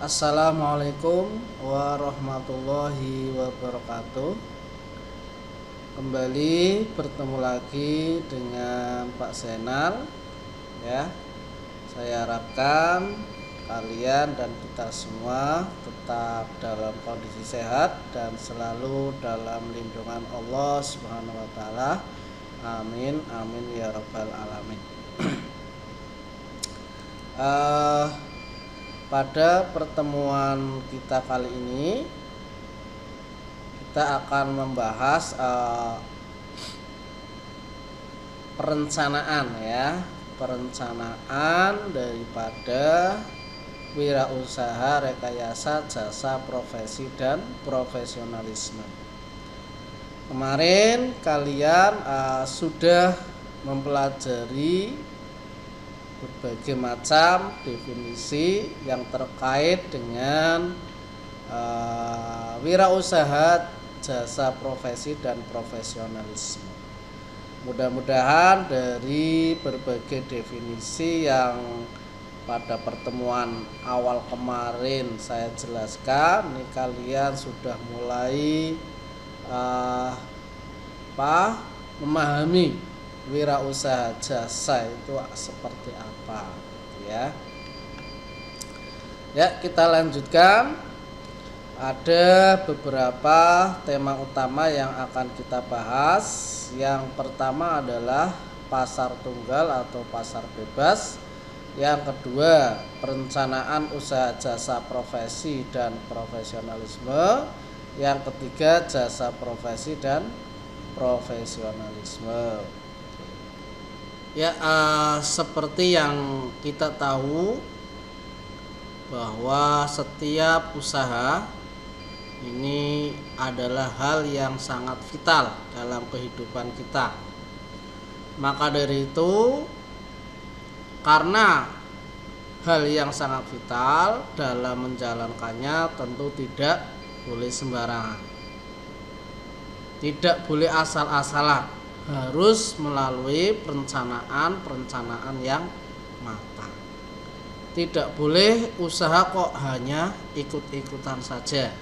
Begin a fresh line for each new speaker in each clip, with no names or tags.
Assalamualaikum warahmatullahi wabarakatuh. Kembali bertemu lagi dengan Pak Zainal ya. Saya harapkan kalian dan kita semua tetap dalam kondisi sehat dan selalu dalam lindungan Allah Subhanahu wa taala. Amin amin ya rabbal alamin. Pada pertemuan kita kali ini kita akan membahas perencanaan daripada wirausaha rekayasa jasa profesi dan profesionalisme. Kemarin kalian sudah mempelajari berbagai macam definisi yang terkait dengan wirausaha jasa profesi dan profesionalisme. Mudah-mudahan dari berbagai definisi yang pada pertemuan awal kemarin saya jelaskan, ini kalian sudah mulai memahami wirausaha jasa itu seperti apa ya. Ya, kita lanjutkan. Ada beberapa tema utama yang akan kita bahas. Yang pertama adalah pasar tunggal atau pasar bebas. Yang kedua, perencanaan usaha jasa profesi dan profesionalisme. Yang ketiga, jasa profesi dan profesionalisme. Ya, seperti yang kita tahu bahwa setiap usaha ini adalah hal yang sangat vital dalam kehidupan kita. Maka dari itu, karena hal yang sangat vital dalam menjalankannya tentu tidak boleh sembarangan. Tidak boleh asal-asalan, harus melalui perencanaan yang matang. Tidak boleh usaha kok hanya ikut-ikutan saja.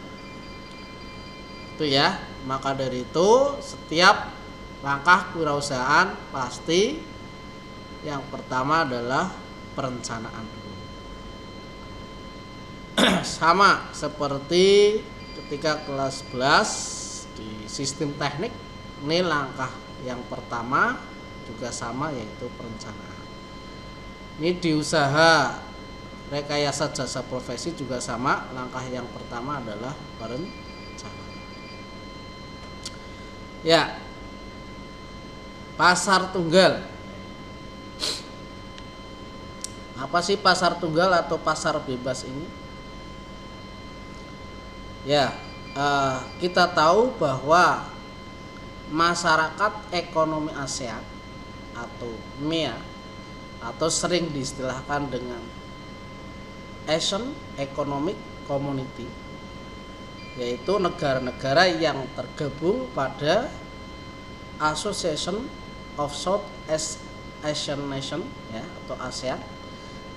Itu ya. Maka dari itu setiap langkah kewirausahaan pasti yang pertama adalah perencanaan dulu. Sama seperti ketika kelas 11 di sistem teknik, ini langkah yang pertama juga sama, yaitu perencanaan. Ini di usaha rekayasa jasa profesi juga sama, langkah yang pertama adalah perencanaan. Ya, pasar tunggal. Apa sih pasar tunggal atau pasar bebas ini? Ya, kita tahu bahwa masyarakat ekonomi ASEAN atau MEA atau sering diistilahkan dengan Asian Economic Community, yaitu negara-negara yang tergabung pada Association of South Asian Nation ya, atau ASEAN,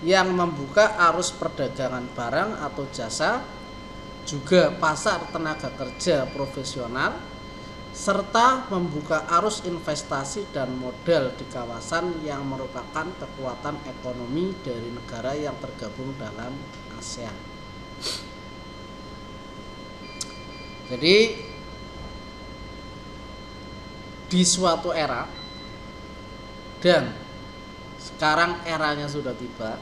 yang membuka arus perdagangan barang atau jasa, juga pasar tenaga kerja profesional, serta membuka arus investasi dan modal di kawasan yang merupakan kekuatan ekonomi dari negara yang tergabung dalam ASEAN. Jadi di suatu era, dan sekarang eranya sudah tiba,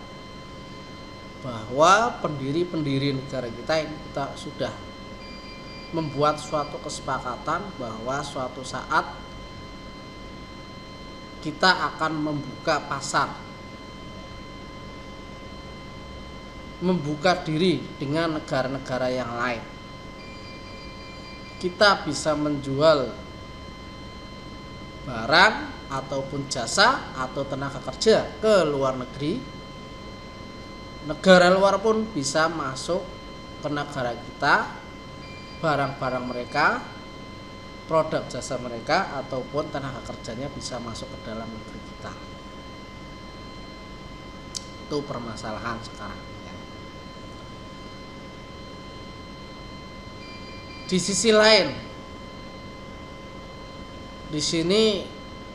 bahwa pendiri-pendiri negara kita sudah membuat suatu kesepakatan bahwa suatu saat kita akan membuka pasar, membuka diri dengan negara-negara yang lain. Kita bisa menjual barang ataupun jasa atau tenaga kerja ke luar negeri. Negara luar pun bisa masuk ke negara kita, barang-barang mereka, produk jasa mereka ataupun tenaga kerjanya bisa masuk ke dalam negeri kita. Itu permasalahan sekarang ya. Di sisi lain, di sini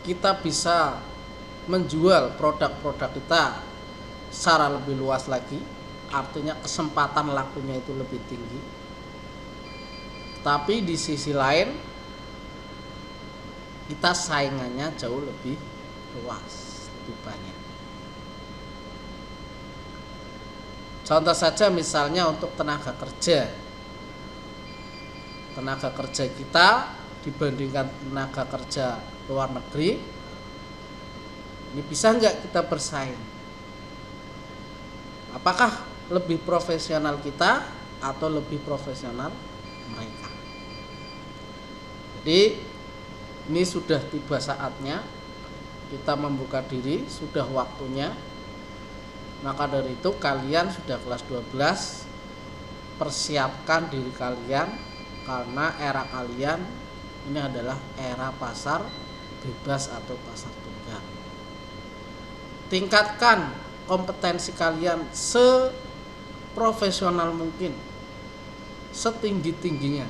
kita bisa menjual produk-produk kita secara lebih luas lagi, artinya kesempatan lakunya itu lebih tinggi. Tapi di sisi lain kita saingannya jauh lebih luas, lebih banyak. Contoh saja misalnya untuk tenaga kerja. Tenaga kerja kita dibandingkan tenaga kerja luar negeri, ini bisa nggak kita bersaing? Apakah lebih profesional kita atau lebih profesional mereka? Jadi ini sudah tiba saatnya kita membuka diri, sudah waktunya. Maka dari itu kalian sudah kelas 12, persiapkan diri kalian, karena era kalian ini adalah era pasar bebas atau pasar tunggal. Tingkatkan kompetensi kalian seprofesional mungkin, setinggi-tingginya.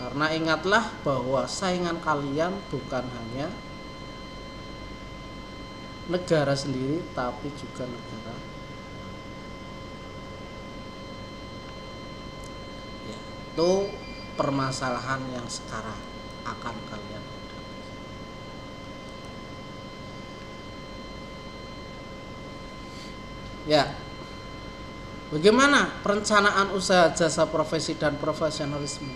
Karena ingatlah bahwa saingan kalian bukan hanya negara sendiri, tapi juga negara. Ya, itu permasalahan yang sekarang akan kalian hadapi. Ya, bagaimana perencanaan usaha jasa profesi dan profesionalisme?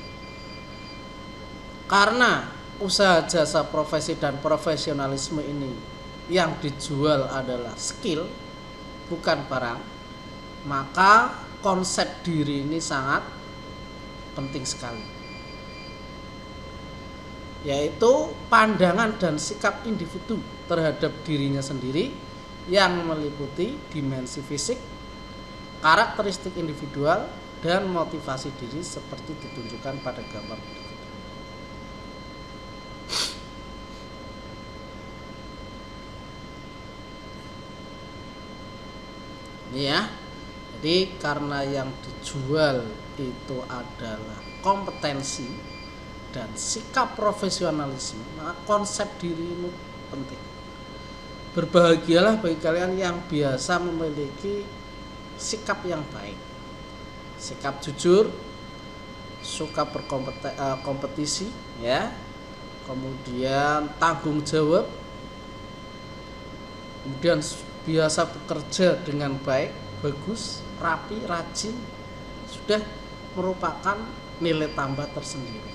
Karena usaha jasa profesi dan profesionalisme ini yang dijual adalah skill, bukan barang, maka konsep diri ini sangat penting sekali, yaitu pandangan dan sikap individu terhadap dirinya sendiri yang meliputi dimensi fisik, karakteristik individual, dan motivasi diri seperti ditunjukkan pada gambar berikut. Ini ya. Jadi karena yang dijual itu adalah kompetensi dan sikap profesionalisme, maka konsep diri ini penting. Berbahagialah bagi kalian yang biasa memiliki sikap yang baik, sikap jujur, suka berkompetisi, ya, kemudian tanggung jawab, kemudian biasa bekerja dengan baik, bagus, rapi, rajin, sudah merupakan nilai tambah tersendiri.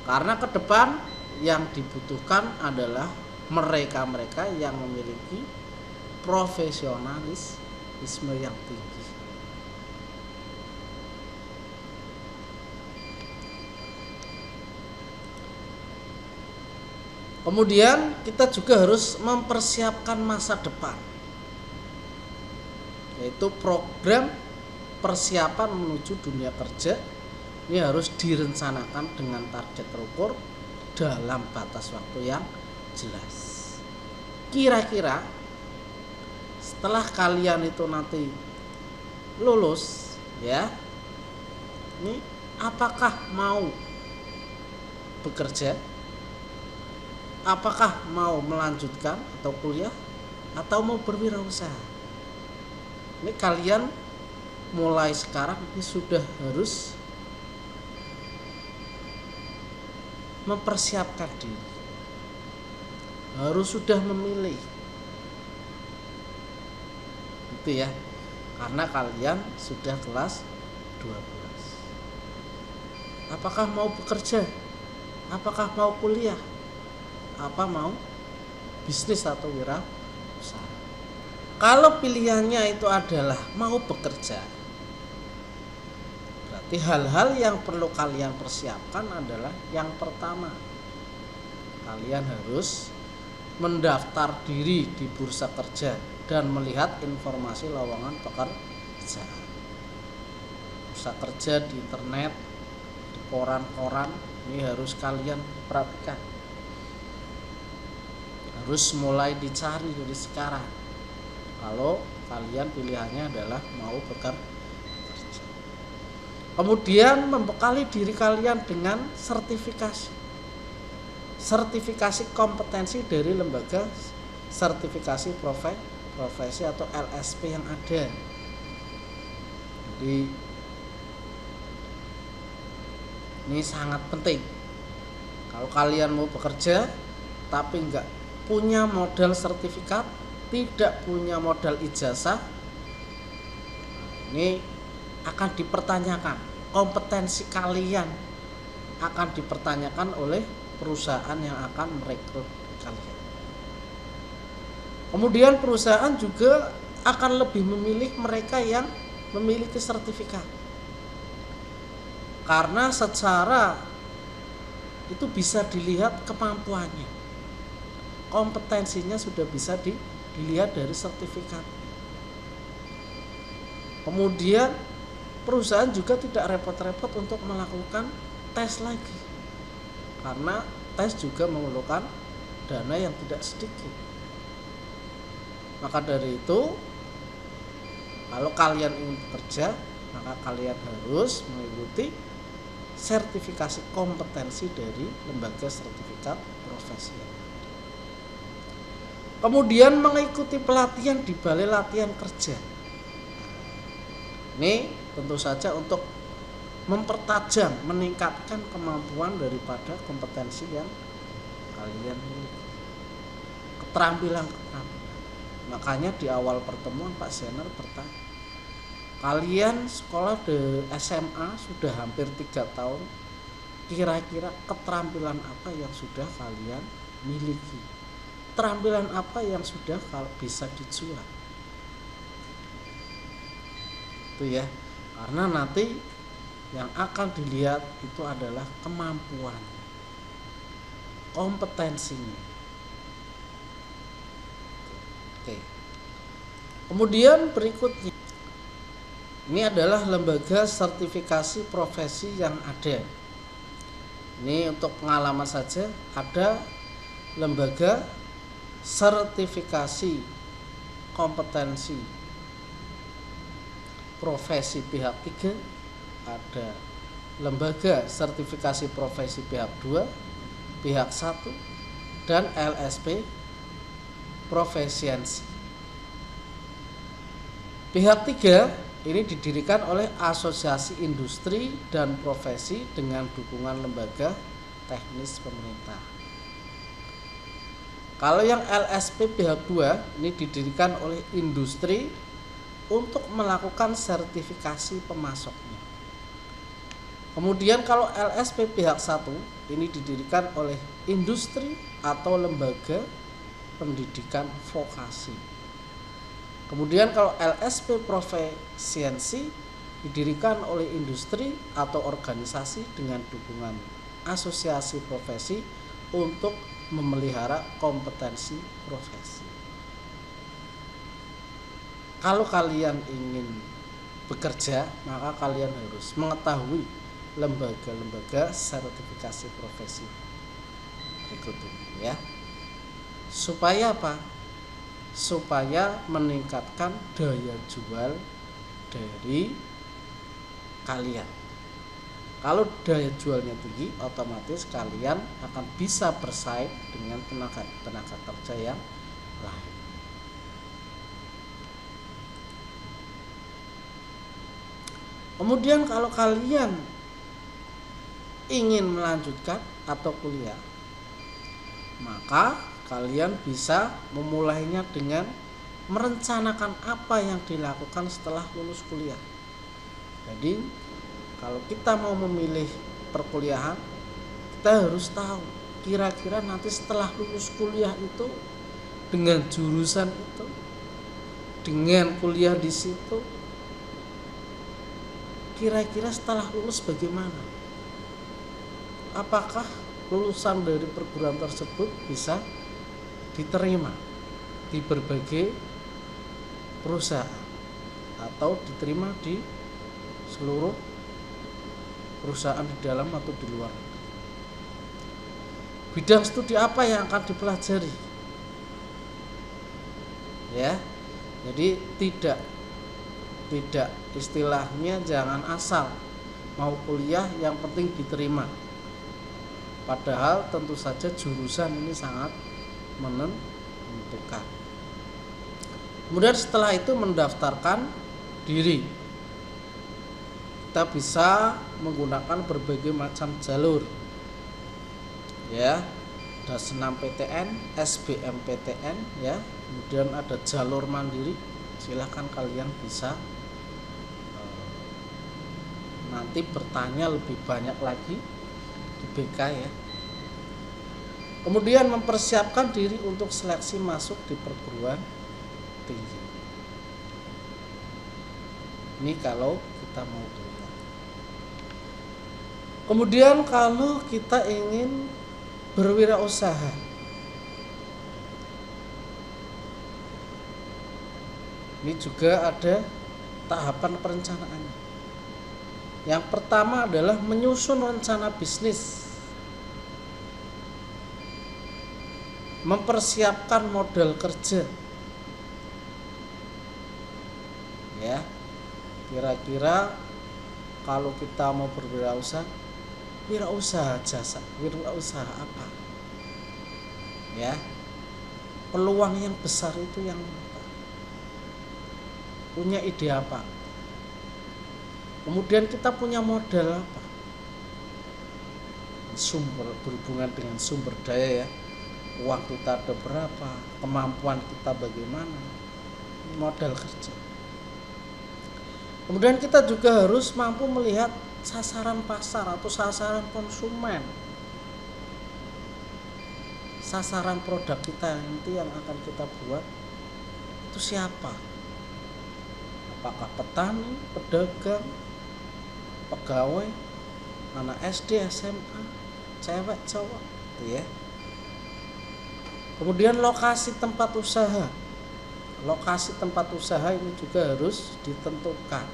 Karena ke depan yang dibutuhkan adalah mereka-mereka yang memiliki profesionalisme yang tinggi. Kemudian kita juga harus mempersiapkan masa depan, yaitu program persiapan menuju dunia kerja. Ini harus direncanakan dengan target terukur dalam batas waktu yang jelas. Kira-kira setelah kalian itu nanti lulus, ya, ini apakah mau bekerja, apakah mau melanjutkan atau kuliah, atau mau berwirausaha? Ini kalian mulai sekarang ini sudah harus mempersiapkan diri, harus sudah memilih, itu ya, karena kalian sudah kelas 12. Apakah mau bekerja, apakah mau kuliah, apa mau bisnis atau wirausaha? Kalau pilihannya itu adalah mau bekerja, berarti hal-hal yang perlu kalian persiapkan adalah yang pertama, kalian harus mendaftar diri di bursa kerja dan melihat informasi lowongan pekerjaan. Bursa kerja di internet, di koran-koran, ini harus kalian perhatikan. Harus mulai dicari dari sekarang. Kalau kalian pilihannya adalah mau bekerja. Kemudian membekali diri kalian dengan sertifikasi kompetensi dari lembaga sertifikasi profesi atau LSP yang ada. Jadi ini sangat penting. Kalau kalian mau bekerja tapi enggak punya modal sertifikat, tidak punya modal ijazah, ini akan dipertanyakan. Kompetensi kalian akan dipertanyakan oleh perusahaan yang akan merekrut kalian. Kemudian perusahaan juga akan lebih memilih mereka yang memiliki sertifikat, karena secara itu bisa dilihat kemampuannya, kompetensinya sudah bisa dilihat dari sertifikat. Kemudian perusahaan juga tidak repot-repot untuk melakukan tes lagi, karena tes juga memerlukan dana yang tidak sedikit. Maka dari itu, kalau kalian ingin bekerja, maka kalian harus mengikuti sertifikasi kompetensi dari lembaga sertifikat profesi. Kemudian mengikuti pelatihan di balai latihan kerja. Ini tentu saja untuk mempertajam, meningkatkan kemampuan daripada kompetensi yang kalian miliki, keterampilan. Makanya di awal pertemuan Pak Zener bertanya, kalian sekolah di SMA sudah hampir 3 tahun, kira-kira keterampilan apa yang sudah kalian miliki, keterampilan apa yang sudah bisa dijual. Itu ya, karena nanti yang akan dilihat itu adalah kemampuan, kompetensinya. Oke. Kemudian berikutnya, ini adalah lembaga sertifikasi profesi yang ada. Ini untuk pengalaman saja, ada lembaga sertifikasi kompetensi profesi pihak 3, ada lembaga sertifikasi profesi pihak 2, pihak 1, dan LSP profesiensi. Pihak 3 ini didirikan oleh Asosiasi Industri dan Profesi dengan dukungan lembaga teknis pemerintah. Kalau yang LSP pihak 2 ini didirikan oleh industri untuk melakukan sertifikasi pemasoknya. Kemudian kalau LSP pihak 1 ini didirikan oleh industri atau lembaga pendidikan vokasi. Kemudian kalau LSP profesiensi didirikan oleh industri atau organisasi dengan dukungan asosiasi profesi untuk memelihara kompetensi profesi. Kalau kalian ingin bekerja, maka kalian harus mengetahui lembaga-lembaga sertifikasi profesi berikut ini ya. Supaya apa? Supaya meningkatkan daya jual dari kalian. Kalau daya jualnya tinggi, otomatis kalian akan bisa bersaing dengan tenaga kerja yang lain. Kemudian kalau kalian ingin melanjutkan atau kuliah, maka kalian bisa memulainya dengan merencanakan apa yang dilakukan setelah lulus kuliah. Jadi kalau kita mau memilih perkuliahan, kita harus tahu kira-kira nanti setelah lulus kuliah itu, dengan jurusan itu, dengan kuliah di situ, kira-kira setelah lulus bagaimana? Apakah lulusan dari perguruan tersebut bisa diterima di berbagai perusahaan atau diterima di seluruh perusahaan di dalam atau di luar? Bidang studi apa yang akan dipelajari? Ya, jadi tidak istilahnya jangan asal mau kuliah yang penting diterima. Padahal tentu saja jurusan ini sangat menentukan. Kemudian setelah itu mendaftarkan diri. Kita bisa menggunakan berbagai macam jalur. Ya, ada SNMPTN, SBMPTN ya. Kemudian ada jalur mandiri. Silahkan kalian bisa nanti bertanya lebih banyak lagi di BK ya. Kemudian mempersiapkan diri untuk seleksi masuk di perguruan tinggi. Ini kalau kita mau kuliah. Kemudian kalau kita ingin berwirausaha, ini juga ada tahapan perencanaannya. Yang pertama adalah menyusun rencana bisnis, mempersiapkan modal kerja. Ya, kira-kira kalau kita mau berwirausaha, wirausaha jasa, wirausaha apa? Ya, peluang yang besar itu yang apa? Punya ide apa? Kemudian kita punya modal apa? Sumber, berhubungan dengan sumber daya ya. Uang kita ada berapa? Kemampuan kita bagaimana? Modal kerja. Kemudian kita juga harus mampu melihat sasaran pasar atau sasaran konsumen. Sasaran produk kita nanti yang akan kita buat itu siapa? Apakah petani, pedagang, pegawai, anak SD, SMA, cewek, cowok, ya. Kemudian lokasi tempat usaha. Lokasi tempat usaha ini juga harus ditentukan.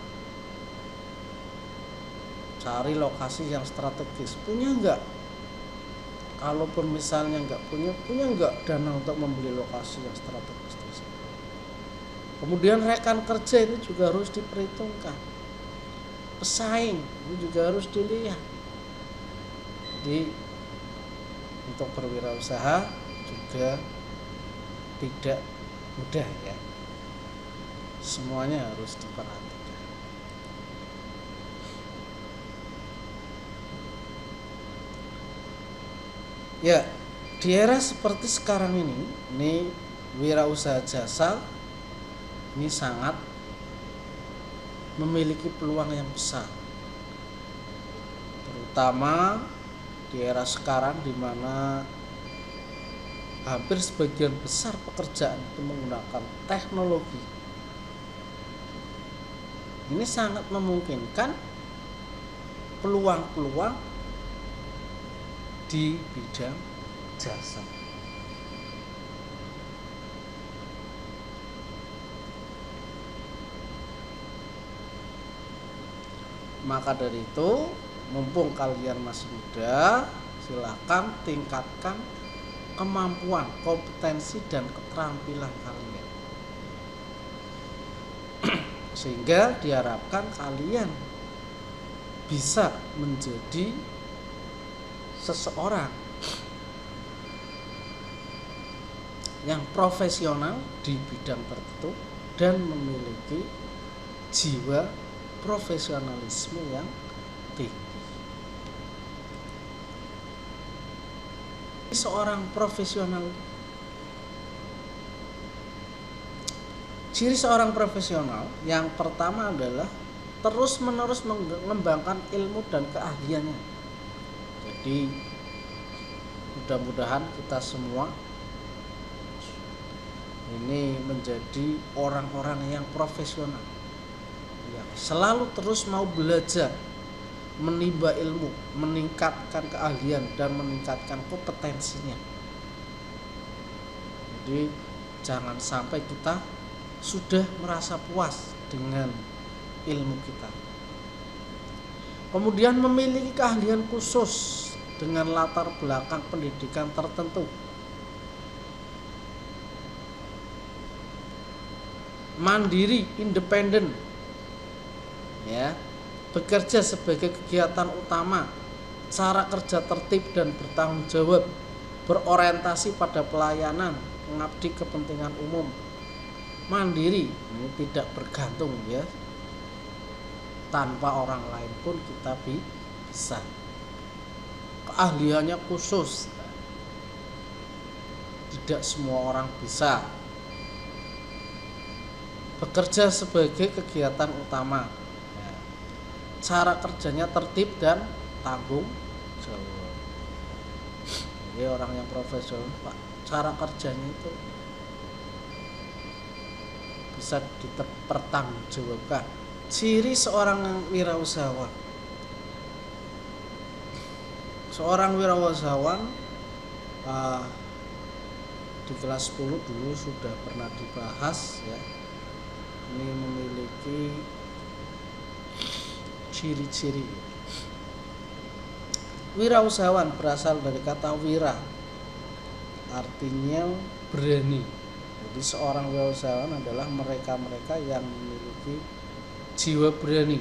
Cari lokasi yang strategis. Punya enggak? Kalaupun misalnya enggak punya enggak dana untuk membeli lokasi yang strategis tersebut? Kemudian rekan kerja ini juga harus diperhitungkan. Pesaing ini juga harus dilihat. Jadi untuk berwirausaha juga tidak mudah ya. Semuanya harus diperhatikan. Ya, di era seperti sekarang ini wirausaha jasa ini sangat memiliki peluang yang besar, terutama di era sekarang di mana hampir sebagian besar pekerjaan itu menggunakan teknologi. Ini sangat memungkinkan peluang-peluang di bidang jasa. Maka dari itu, mumpung kalian masih muda, silakan tingkatkan kemampuan, kompetensi dan keterampilan kalian. Sehingga diharapkan kalian bisa menjadi seseorang yang profesional di bidang tertentu dan memiliki jiwa profesionalisme yang tinggi. Seorang profesional, ciri seorang profesional yang pertama adalah terus-menerus mengembangkan ilmu dan keahliannya. Jadi mudah-mudahan kita semua ini menjadi orang-orang yang profesional, yang selalu terus mau belajar, menimba ilmu, meningkatkan keahlian dan meningkatkan kompetensinya. Jadi jangan sampai kita sudah merasa puas dengan ilmu kita. Kemudian memiliki keahlian khusus dengan latar belakang pendidikan tertentu. Mandiri, independen. Ya. bekerja sebagai kegiatan utama, cara kerja tertib dan bertanggung jawab, berorientasi pada pelayanan, mengabdi kepentingan umum, mandiri, ini tidak bergantung ya, tanpa orang lain pun kita bisa. Keahliannya khusus, tidak semua orang bisa. Bekerja sebagai kegiatan utama, cara kerjanya tertib dan tanggung jawab. Jadi orang yang profesional, Pak, cara kerjanya itu bisa dipertanggungjawabkan. Ciri seorang wirausahawan. Seorang wirausahawan di kelas 10 dulu sudah pernah dibahas ya. Ini memiliki ciri-ciri. Wirausahawan berasal dari kata wira, artinya berani. Jadi seorang wirausahawan adalah mereka-mereka yang memiliki jiwa berani,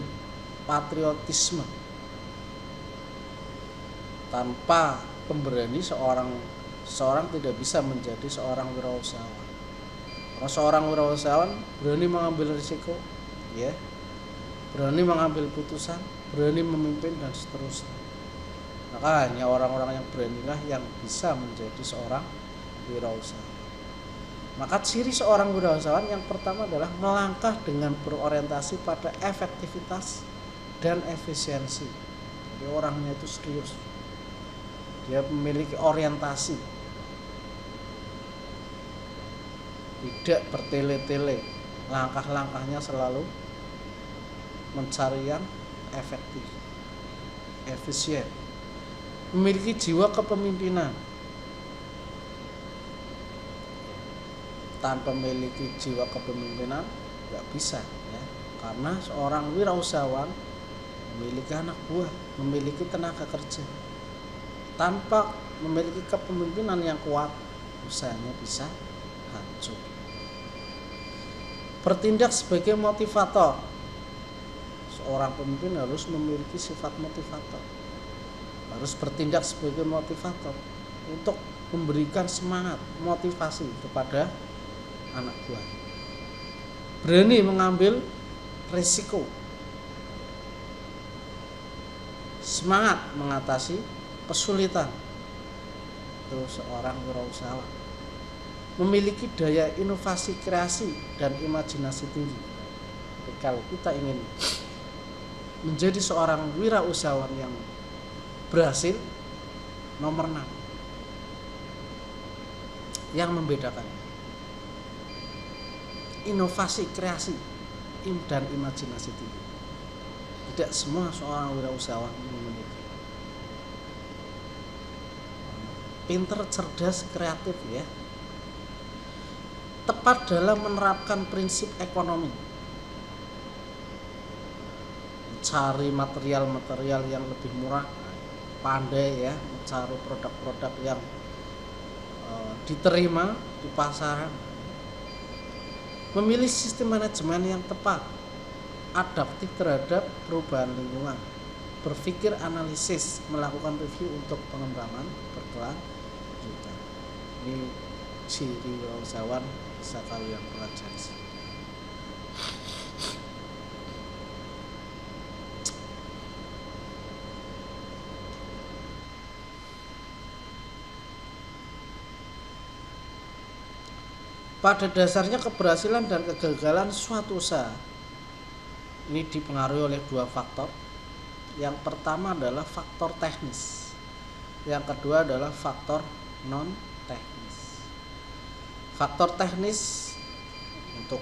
patriotisme. Tanpa pemberani seorang tidak bisa menjadi seorang wirausahawan. Karena seorang wirausahawan berani mengambil risiko, ya, berani mengambil putusan, berani memimpin dan seterusnya. Maka hanya orang-orang yang beranilah yang bisa menjadi seorang wirausahawan. Maka ciri seorang wirausahawan yang pertama adalah melangkah dengan berorientasi pada efektivitas dan efisiensi. Jadi orangnya itu serius. Dia memiliki orientasi. Tidak bertele-tele. Langkah-langkahnya selalu mencari yang efektif, efisien. Memiliki jiwa kepemimpinan. Tanpa memiliki jiwa kepemimpinan nggak bisa ya. Karena seorang wirausahawan memiliki anak buah, memiliki tenaga kerja. Tanpa memiliki kepemimpinan yang kuat, usahanya bisa hancur. Bertindak sebagai motivator. Seorang pemimpin harus memiliki sifat motivator. Harus bertindak sebagai motivator untuk memberikan semangat, motivasi kepada anak buah. Berani mengambil risiko. Semangat mengatasi kesulitan. Itu seorang wirausahawan. Memiliki daya inovasi, kreasi dan imajinasi tinggi. Jadi kalau kita ingin menjadi seorang wirausahawan yang berhasil, nomor 6 yang membedakan inovasi, kreasi dan imajinasi tinggi. Tidak semua seorang wirausahawan memiliki. Pinter, cerdas, kreatif ya. Tepat dalam menerapkan prinsip ekonomi. Mencari material-material yang lebih murah, pandai ya, mencari produk-produk yang diterima di pasaran. Memilih sistem manajemen yang tepat, adaptif terhadap perubahan lingkungan, berpikir analisis, melakukan review untuk pengembangan berkelanjutan. Ini ciri wirausahawan bisa kalian pelajari. Pada dasarnya keberhasilan dan kegagalan suatu usaha ini dipengaruhi oleh dua faktor. Yang pertama adalah faktor teknis. Yang kedua adalah faktor non teknis. Faktor teknis untuk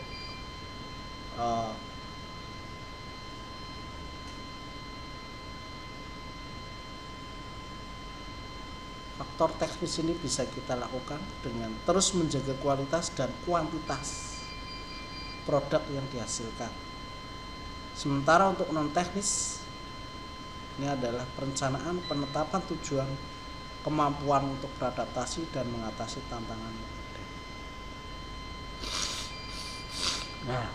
faktor teknis ini bisa kita lakukan dengan terus menjaga kualitas dan kuantitas produk yang dihasilkan. Sementara untuk non teknis ini adalah perencanaan, penetapan tujuan, kemampuan untuk beradaptasi dan mengatasi tantangan yang ada. Nah,